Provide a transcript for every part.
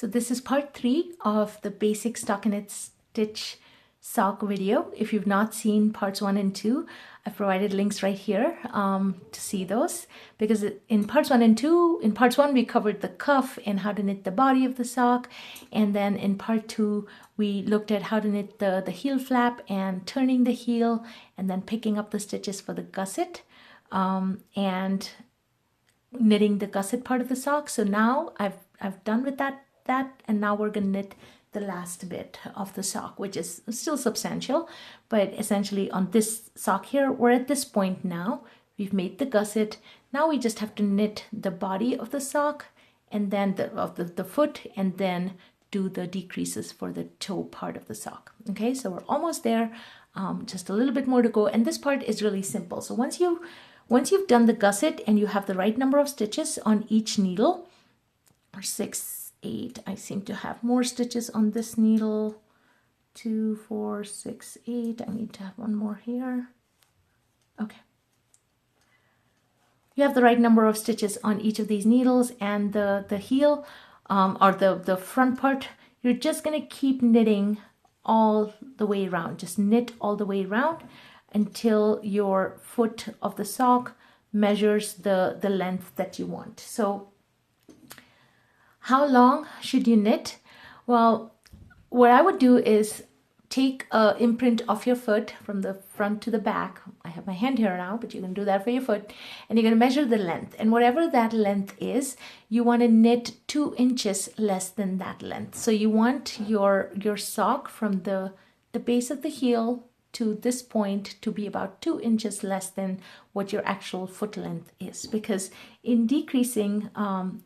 So this is part 3 of the basic stockinette stitch sock video. If you've not seen parts 1 and 2, I've provided links right here to see those, because in parts 1 and 2, in parts 1 we covered the cuff and how to knit the body of the sock, and then in part 2 we looked at how to knit the heel flap and turning the heel and then picking up the stitches for the gusset and knitting the gusset part of the sock. So now I've done with that and now we're going to knit the last bit of the sock, which is still substantial, but essentially on this sock here, we're at this point now. We've made the gusset. Now we just have to knit the body of the sock and then the foot, and then do the decreases for the toe part of the sock. Okay, so we're almost there. Just a little bit more to go, and this part is really simple. So once you've done the gusset and you have the right number of stitches on each needle, or 6, 8, I seem to have more stitches on this needle, 2, 4, 6, 8. I need to have one more here. Okay. You have the right number of stitches on each of these needles, and the heel or the front part, you're just going to keep knitting all the way around. Just knit all the way around until your foot of the sock measures the length that you want. So how long should you knit? Well, what I would do is take an imprint of your foot from the front to the back. I have my hand here now, but you can do that for your foot. And you're going to measure the length. And whatever that length is, you want to knit 2 inches less than that length. So you want your sock from the base of the heel to this point to be about 2 inches less than what your actual foot length is, because in decreasing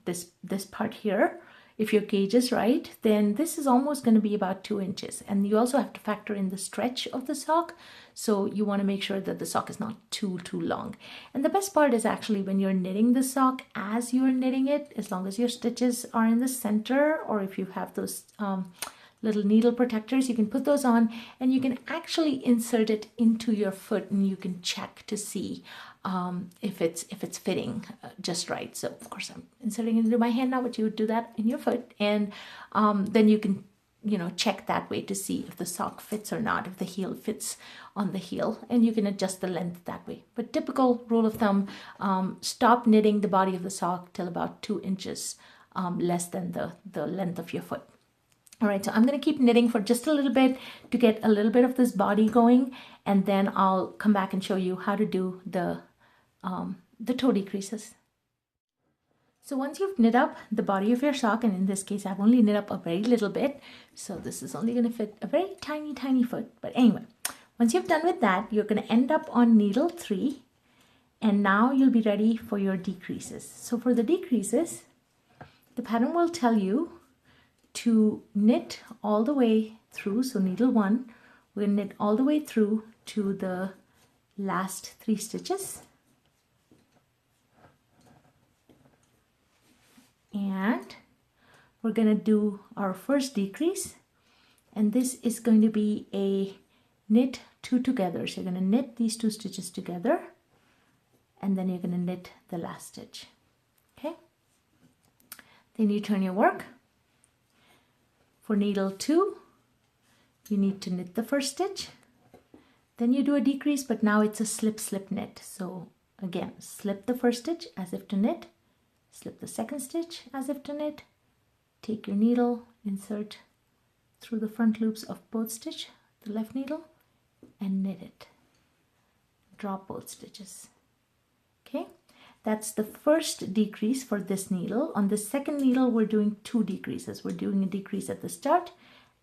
this part here, if your gauge is right, then this is almost going to be about 2 inches. And you also have to factor in the stretch of the sock, so you want to make sure that the sock is not too long. And the best part is actually when you're knitting the sock, as you're knitting it, as long as your stitches are in the center, or if you have those little needle protectors, you can put those on, and you can actually insert it into your foot, and you can check to see if it's fitting just right. So of course I'm inserting it into my hand now, but you would do that in your foot, and then you can check that way to see if the sock fits or not, if the heel fits on the heel, and you can adjust the length that way. But typical rule of thumb, stop knitting the body of the sock till about 2 inches less than the length of your foot. All right, so I'm going to keep knitting for just a little bit to get a little bit of this body going, and then I'll come back and show you how to do the toe decreases. So once you've knit up the body of your sock, and in this case I've only knit up a very little bit, so this is only going to fit a very tiny foot. But anyway, once you've done with that, you're going to end up on needle 3, and now you'll be ready for your decreases. So for the decreases, the pattern will tell you to knit all the way through. So needle 1, we're going to knit all the way through to the last 3 stitches, and we're going to do our first decrease, and this is going to be a knit 2 together. So you're going to knit these 2 stitches together, and then you're going to knit the last stitch. Okay, then you turn your work. For needle 2, you need to knit the first stitch, then you do a decrease, but now it's a slip knit. So again, slip the first stitch as if to knit, slip the second stitch as if to knit, take your needle, insert through the front loops of both stitch, the left needle, and knit it. Drop both stitches. Okay, that's the first decrease for this needle. On the second needle, we're doing 2 decreases. We're doing a decrease at the start,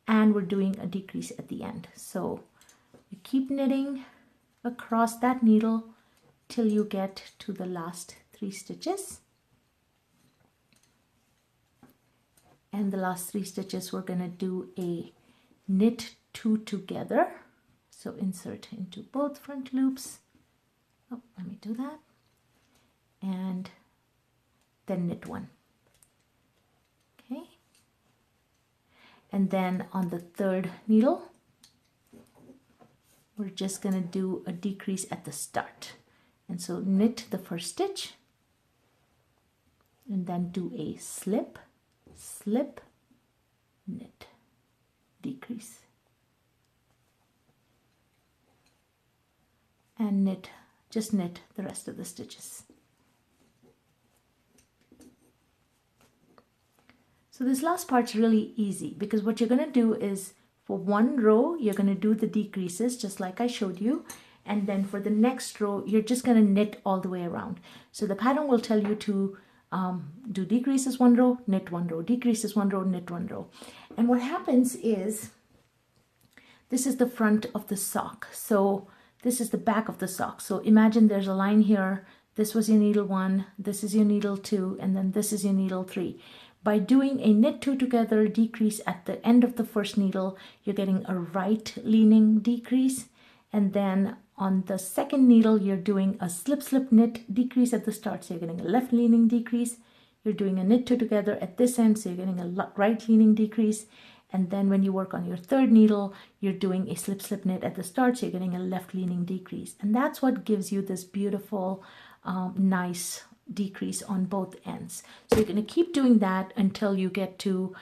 and we're doing a decrease at the end. So you keep knitting across that needle till you get to the last 3 stitches. And the last 3 stitches, we're going to do a knit 2 together. So insert into both front loops. Oh, let me do that. And then knit 1. Okay, and then on the third needle, we're just going to do a decrease at the start, and so knit the first stitch and then do a slip, slip, knit, decrease, and knit, just knit the rest of the stitches. So this last part's really easy because what you're going to do is for one row, you're going to do the decreases just like I showed you. And then for the next row, you're just going to knit all the way around. So the pattern will tell you to do decreases one row, knit one row, decreases one row, knit one row. And what happens is, this is the front of the sock. So this is the back of the sock. So imagine there's a line here. This was your needle 1, this is your needle 2, and then this is your needle 3. By doing a knit 2 together decrease at the end of the first needle, you're getting a right leaning decrease. And then on the second needle, you're doing a slip slip knit decrease at the start. So you're getting a left leaning decrease. You're doing a knit 2 together at this end. So you're getting a right leaning decrease. And then when you work on your third needle, you're doing a slip slip knit at the start. So you're getting a left leaning decrease. And that's what gives you this beautiful, nice decrease on both ends. So you're going to keep doing that until you get to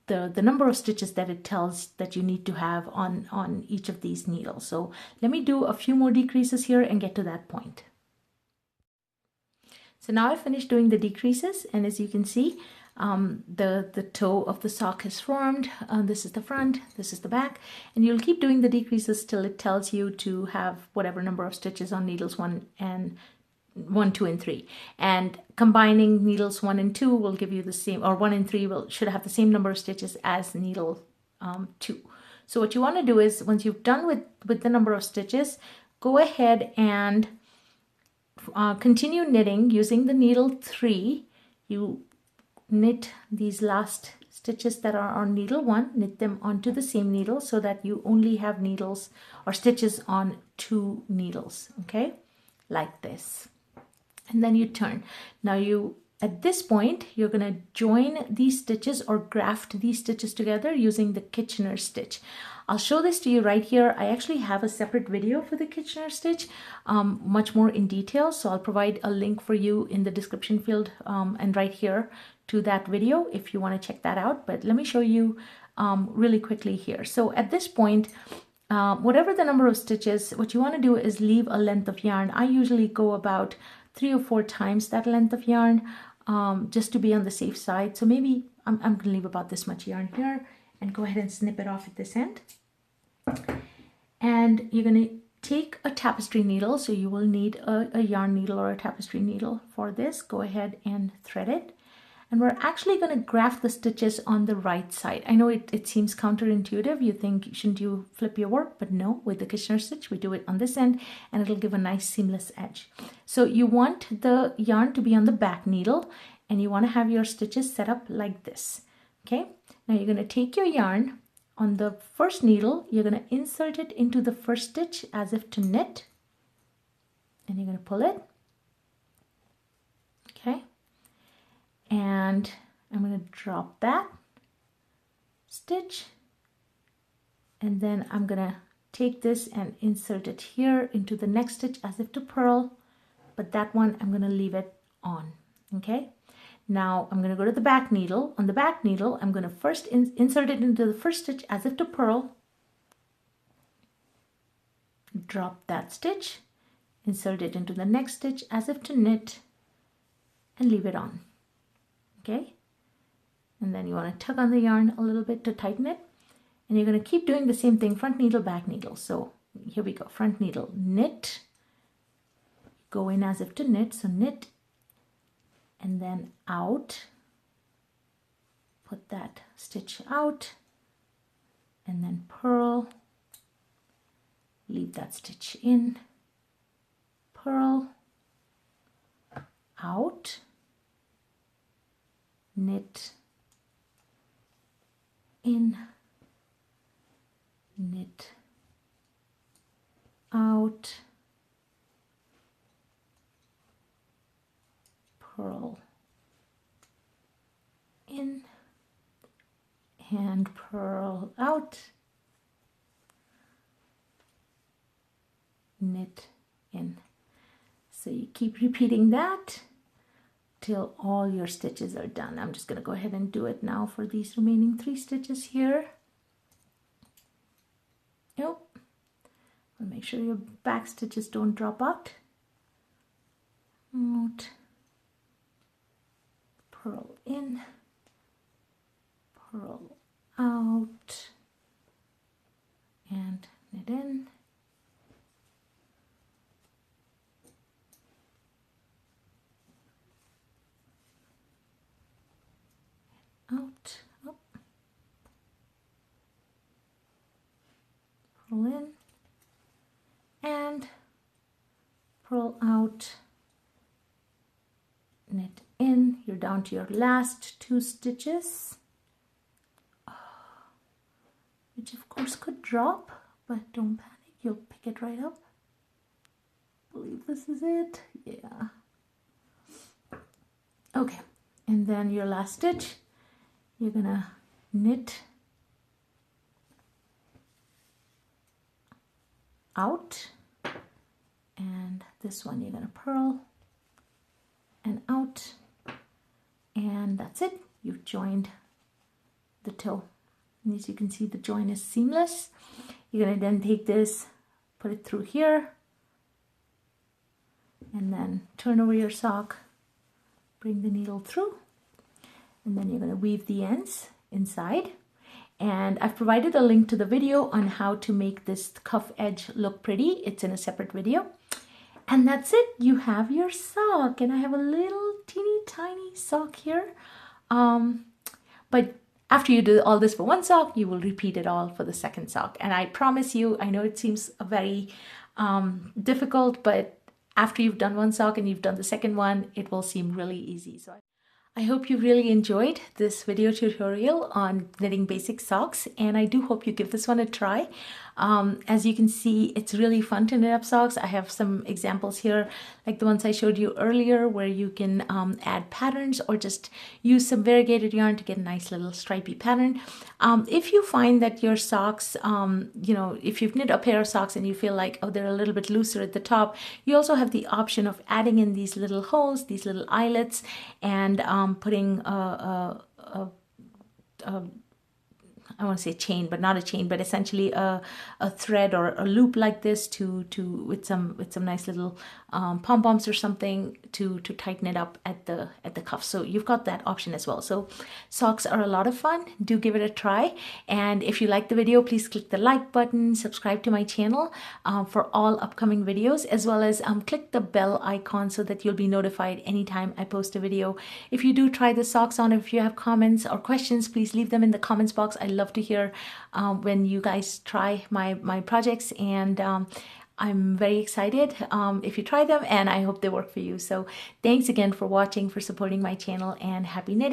the number of stitches that it tells that you need to have on each of these needles. So let me do a few more decreases here and get to that point. So now I finished doing the decreases, and as you can see, the toe of the sock is formed. This is the front, this is the back, and you'll keep doing the decreases till it tells you to have whatever number of stitches on needles 1, 2, and 3. And combining needles 1 and 2 will give you the same, or 1 and 3 should have the same number of stitches as needle 2. So what you want to do is, once you've done with the number of stitches, go ahead and continue knitting using the needle 3. You knit these last stitches that are on needle 1, knit them onto the same needle so that you only have needles or stitches on 2 needles, okay, like this. And then you turn. Now at this point, you're going to join these stitches or graft these stitches together using the Kitchener stitch. I'll show this to you right here. I actually have a separate video for the Kitchener stitch, much more in detail. So I'll provide a link for you in the description field and right here to that video if you want to check that out. But let me show you really quickly here. So at this point, whatever the number of stitches, what you want to do is leave a length of yarn. I usually go about 3 or 4 times that length of yarn just to be on the safe side. So maybe I'm going to leave about this much yarn here and go ahead and snip it off at this end. And you're going to take a tapestry needle. So you will need a yarn needle or a tapestry needle for this. Go ahead and thread it. And we're actually going to graft the stitches on the right side. I know it seems counterintuitive. You think, shouldn't you flip your work? But no, with the Kitchener stitch, we do it on this end and it'll give a nice seamless edge. So you want the yarn to be on the back needle and you want to have your stitches set up like this. Okay, now you're going to take your yarn on the first needle. You're going to insert it into the first stitch as if to knit. And you're going to pull it. Okay. And I'm going to drop that stitch, and then I'm going to take this and insert it here into the next stitch as if to purl, but that one I'm going to leave it on. Okay, now I'm going to go to the back needle. On the back needle, I'm going to first insert it into the first stitch as if to purl, drop that stitch, insert it into the next stitch as if to knit, and leave it on. Okay, and then you want to tug on the yarn a little bit to tighten it, and you're going to keep doing the same thing, front needle, back needle. So here we go, front needle, knit, go in as if to knit, so knit, and then out, put that stitch out, and then purl, leave that stitch in, purl, out, knit, in, knit, out, purl, in, and purl out, knit, in. So you keep repeating that till all your stitches are done. I'm just going to go ahead and do it now for these remaining 3 stitches here. Nope. Make sure your back stitches don't drop out. Purl in, purl out, and knit in. Out, up, purl in, and purl out, knit in. You're down to your last 2 stitches, which of course could drop, but don't panic, you'll pick it right up. I believe this is it. Yeah. Okay, and then your last stitch, you're gonna knit out, and this one you're gonna purl and out, and that's it. You've joined the toe, and as you can see, the join is seamless. You're gonna then take this, put it through here, and then turn over your sock, bring the needle through, and then you're going to weave the ends inside. And I've provided a link to the video on how to make this cuff edge look pretty. It's in a separate video. And that's it. You have your sock, and I have a little teeny tiny sock here. But after you do all this for one sock, you will repeat it all for the second sock. And I promise you, I know it seems very difficult, but after you've done one sock and you've done the second one, it will seem really easy. So I hope you really enjoyed this video tutorial on knitting basic socks, and I do hope you give this one a try. As you can see, it's really fun to knit up socks. I have some examples here, like the ones I showed you earlier, where you can add patterns or just use some variegated yarn to get a nice little stripy pattern. If you find that your socks, you know, if you've knit a pair of socks and you feel like, oh, they're a little bit looser at the top, you also have the option of adding in these little holes, these little eyelets, and putting I want to say chain, but not a chain, but essentially a thread or a loop like this with some nice little pom-poms or something to tighten it up at the cuff. So you've got that option as well. So socks are a lot of fun. Do give it a try. And if you like the video, please click the like button, subscribe to my channel for all upcoming videos, as well as click the bell icon so that you'll be notified anytime I post a video. If you do try the socks on, if you have comments or questions, please leave them in the comments box. I love to hear when you guys try my projects, and I'm very excited if you try them, and I hope they work for you. So thanks again for watching, for supporting my channel, and happy knitting.